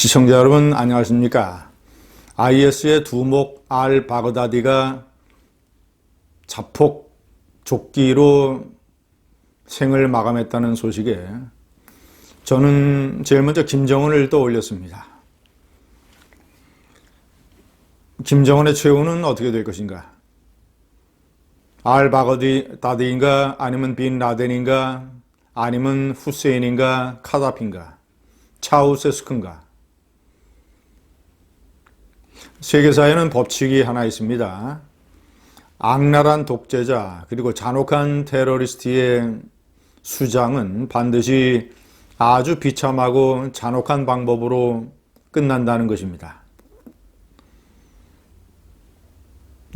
시청자 여러분 안녕하십니까? IS의 두목 알바그다디가 자폭 조끼로 생을 마감했다는 소식에 저는 제일 먼저 김정은을 떠올렸습니다. 김정은의 최후는 어떻게 될 것인가? 알바그다디인가 아니면 빈 라덴인가 아니면 후세인인가 카다피인가 차우세스크인가? 세계사에는 법칙이 하나 있습니다. 악랄한 독재자 그리고 잔혹한 테러리스트의 수장은 반드시 아주 비참하고 잔혹한 방법으로 끝난다는 것입니다.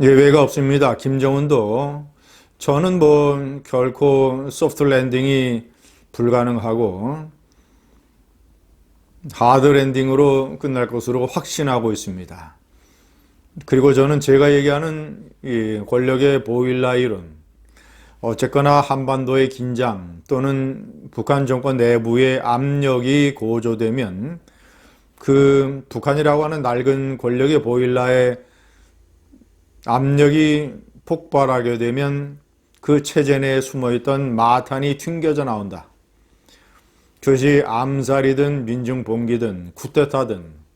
예외가 없습니다. 김정은도 저는 결코 소프트 랜딩이 불가능하고 하드 랜딩으로 끝날 것으로 확신하고 있습니다. 그리고 저는 제가 얘기하는 이 권력의 보일러 이론, 어쨌거나 한반도의 긴장 또는 북한 정권 내부의 압력이 고조되면 그 북한이라고 하는 낡은 권력의 보일러의 압력이 폭발하게 되면 그 체제 내에 숨어있던 마탄이 튕겨져 나온다. 그것이 암살이든 민중봉기든 쿠데타든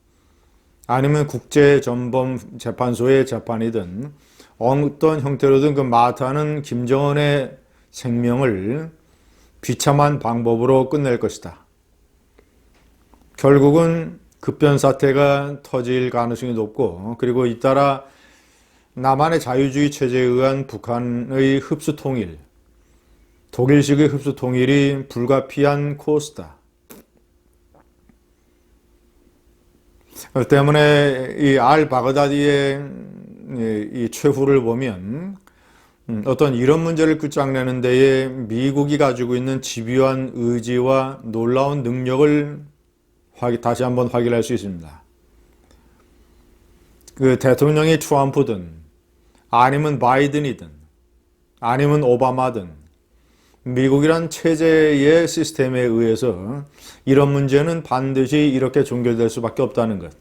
아니면 국제전범재판소의 재판이든 어떤 형태로든 그 마탄은 김정은의 생명을 비참한 방법으로 끝낼 것이다. 결국은 급변사태가 터질 가능성이 높고 그리고 잇따라 남한의 자유주의 체제에 의한 북한의 흡수통일, 독일식의 흡수통일이 불가피한 코스다. 그 때문에 이 알바그다디의 이 최후를 보면 어떤 이런 문제를 끝장내는 데에 미국이 가지고 있는 집요한 의지와 놀라운 능력을 다시 한번 확인할 수 있습니다. 그 대통령이 트럼프든 아니면 바이든이든 아니면 오바마든 미국이란 체제의 시스템에 의해서 이런 문제는 반드시 이렇게 종결될 수밖에 없다는 것.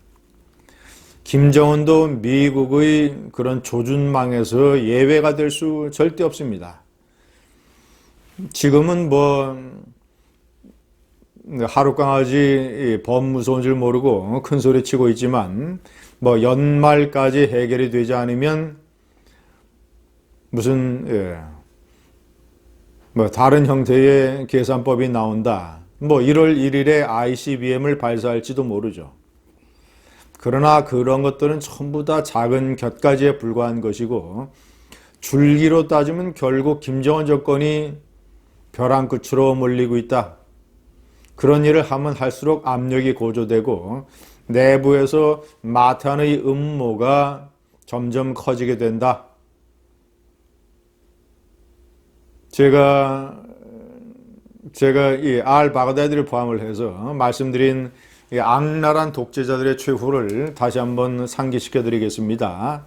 김정은도 미국의 그런 조준망에서 예외가 될 수 절대 없습니다. 지금은 하룻강아지 범 무서운 줄 모르고 큰 소리 치고 있지만 연말까지 해결이 되지 않으면 무슨 다른 형태의 계산법이 나온다. 1월 1일에 ICBM을 발사할지도 모르죠. 그러나 그런 것들은 전부 다 작은 곁가지에 불과한 것이고 줄기로 따지면 결국 김정은 정권이 벼랑 끝으로 몰리고 있다. 그런 일을 하면 할수록 압력이 고조되고 내부에서 마탄의 음모가 점점 커지게 된다. 제가 이 알바그다디를 포함을 해서 말씀드린 이 악랄한 독재자들의 최후를 다시 한번 상기시켜 드리겠습니다.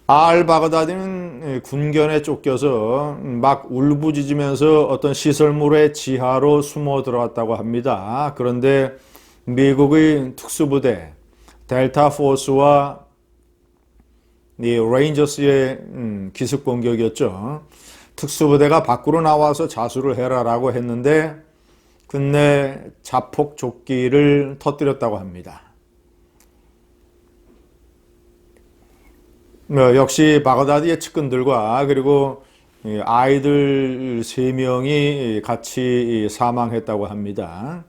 알바그다디는 군견에 쫓겨서 막 울부짖으면서 어떤 시설물의 지하로 숨어 들어갔다고 합니다. 그런데 미국의 특수부대 델타 포스와 이 레인저스의 기습 공격이었죠. 특수부대가 밖으로 나와서 자수를 해라라고 했는데 끝내 자폭 조끼를 터뜨렸다고 합니다. 역시 바그다디의 측근들과 그리고 아이들 3명이 같이 사망했다고 합니다.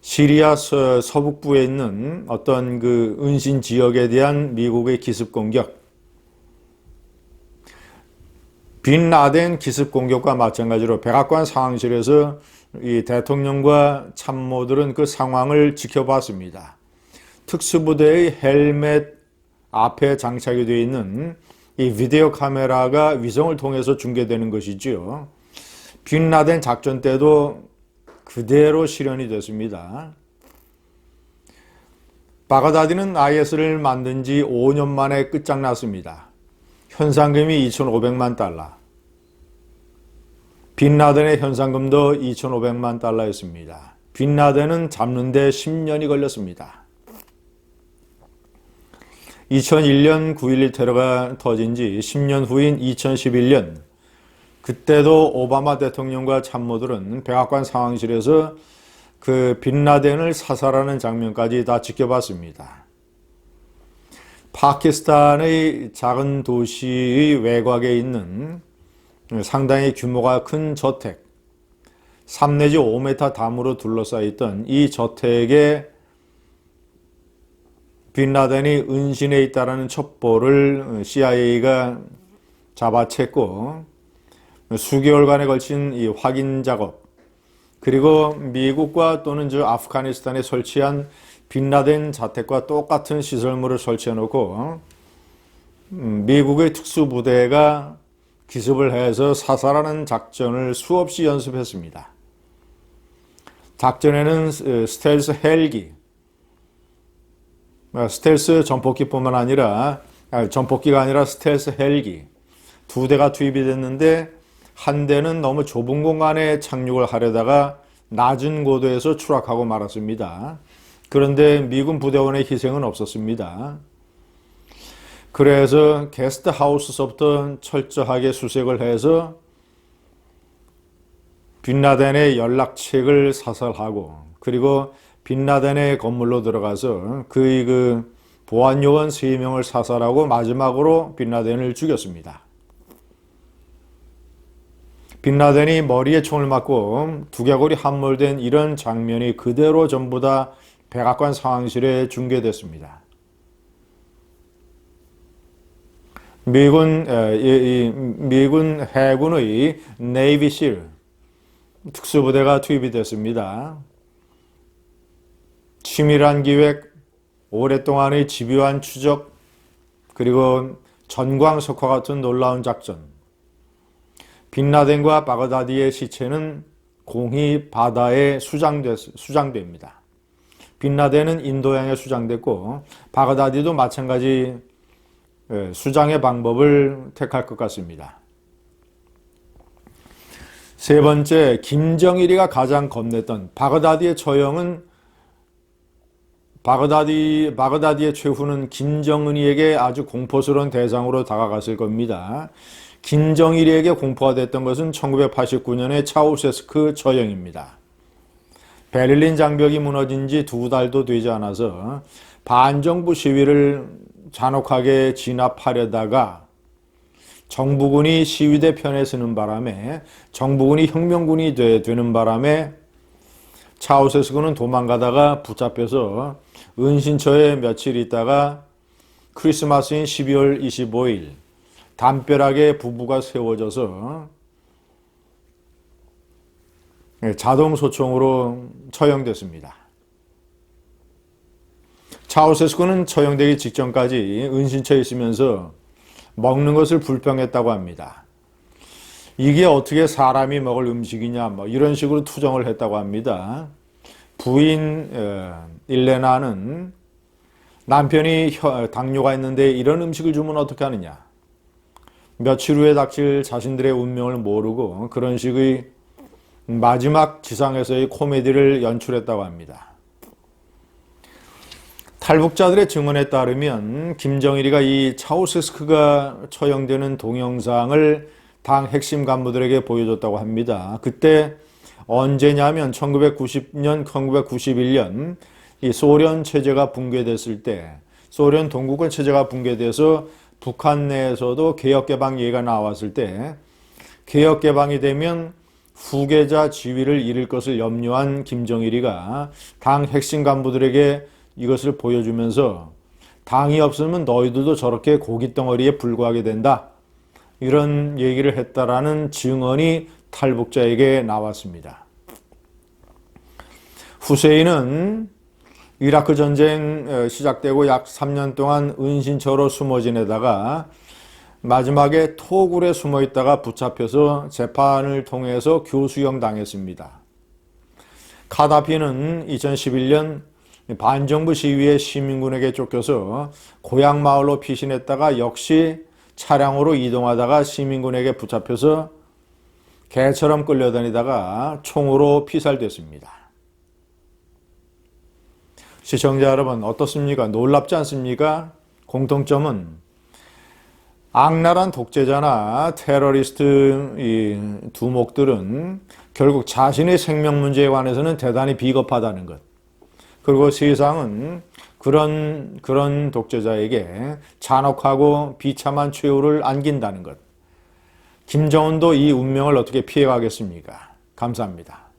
시리아 서북부에 있는 어떤 그 은신 지역에 대한 미국의 기습 공격, 빈 라덴 기습 공격과 마찬가지로 백악관 상황실에서 이 대통령과 참모들은 그 상황을 지켜봤습니다. 특수부대의 헬멧 앞에 장착이 되어 있는 이 비디오 카메라가 위성을 통해서 중계되는 것이지요. 빈 라덴 작전 때도 그대로 실현이 됐습니다. 바그다디는 IS를 만든 지 5년 만에 끝장났습니다. 현상금이 2,500만 달러. 빈 라덴의 현상금도 2,500만 달러였습니다. 빈라덴은 잡는 데 10년이 걸렸습니다. 2001년 9.11 테러가 터진 지 10년 후인 2011년, 그때도 오바마 대통령과 참모들은 백악관 상황실에서 그 빈라덴을 사살하는 장면까지 다 지켜봤습니다. 파키스탄의 작은 도시의 외곽에 있는 상당히 규모가 큰 저택, 3 내지 5m 담으로 둘러싸여 있던 이 저택에 빈라덴이 은신해 있다는 첩보를 CIA가 잡아챘고, 수개월간에 걸친 이 확인 작업, 그리고 미국과 또는 아프가니스탄에 설치한 빈라덴 자택과 똑같은 시설물을 설치해 놓고 미국의 특수부대가 기습을 해서 사살하는 작전을 수없이 연습했습니다. 작전에는 스텔스 헬기, 스텔스 전폭기뿐만 아니라 전폭기가 아니라 스텔스 헬기 2대가 투입이 됐는데, 한 대는 너무 좁은 공간에 착륙을 하려다가 낮은 고도에서 추락하고 말았습니다. 그런데 미군 부대원의 희생은 없었습니다. 그래서 게스트하우스서부터 철저하게 수색을 해서 빈라덴의 연락책을 사살하고, 그리고 빈라덴의 건물로 들어가서 그의 보안 요원 3명을 사살하고 마지막으로 빈라덴을 죽였습니다. 빈라덴이 머리에 총을 맞고 두개골이 함몰된 이런 장면이 그대로 전부 다 백악관 상황실에 중계됐습니다. 미군 해군의 네이비 실 특수부대가 투입이 됐습니다. 치밀한 기획, 오랫동안의 집요한 추적, 그리고 전광석화 같은 놀라운 작전. 빈라덴과 바그다디의 시체는 공히 바다에 수장됩니다. 빈라덴은 인도양에 수장됐고 바그다디도 마찬가지 수장의 방법을 택할 것 같습니다. 세 번째, 김정일이가 가장 겁냈던 바그다디의 처형은 바그다디의 최후는 김정은이에게 아주 공포스러운 대상으로 다가갔을 겁니다. 김정일이에게 공포가 됐던 것은 1989년의 차우세스크 처형입니다. 베를린 장벽이 무너진 지 2달도 되지 않아서 반정부 시위를 잔혹하게 진압하려다가 정부군이 시위대 편에 서는 바람에, 정부군이 혁명군이 되는 바람에 차우세스크는 도망가다가 붙잡혀서 은신처에 며칠 있다가 크리스마스인 12월 25일 담벼락에 부부가 세워져서 자동소총으로 처형됐습니다. 차우세스크는 처형되기 직전까지 은신처에 있으면서 먹는 것을 불평했다고 합니다. 이게 어떻게 사람이 먹을 음식이냐, 이런 식으로 투정을 했다고 합니다. 부인 일레나는 남편이 당뇨가 있는데 이런 음식을 주면 어떻게 하느냐, 며칠 후에 닥칠 자신들의 운명을 모르고 그런 식의 마지막 지상에서의 코미디를 연출했다고 합니다. 탈북자들의 증언에 따르면 김정일이가 이 차우세스크가 처형되는 동영상을 당 핵심 간부들에게 보여줬다고 합니다. 그때 언제냐면 1990년, 1991년 이 소련 체제가 붕괴됐을 때, 소련 동구권 체제가 붕괴돼서 북한 내에서도 개혁개방 얘기가 나왔을 때, 개혁개방이 되면 후계자 지위를 잃을 것을 염려한 김정일이가 당 핵심 간부들에게 이것을 보여주면서 당이 없으면 너희들도 저렇게 고깃덩어리에 불과하게 된다, 이런 얘기를 했다라는 증언이 탈북자에게 나왔습니다. 후세인은 이라크 전쟁 시작되고 약 3년 동안 은신처로 숨어 지내다가 마지막에 토굴에 숨어 있다가 붙잡혀서 재판을 통해서 교수형 당했습니다. 카다피는 2011년 반정부 시위에 시민군에게 쫓겨서 고향 마을로 피신했다가 역시 차량으로 이동하다가 시민군에게 붙잡혀서 개처럼 끌려다니다가 총으로 피살됐습니다. 시청자 여러분 어떻습니까? 놀랍지 않습니까? 공통점은 악랄한 독재자나 테러리스트 이 두목들은 결국 자신의 생명 문제에 관해서는 대단히 비겁하다는 것. 그리고 세상은 그런 독재자에게 잔혹하고 비참한 최후를 안긴다는 것. 김정은도 이 운명을 어떻게 피해가겠습니까? 감사합니다.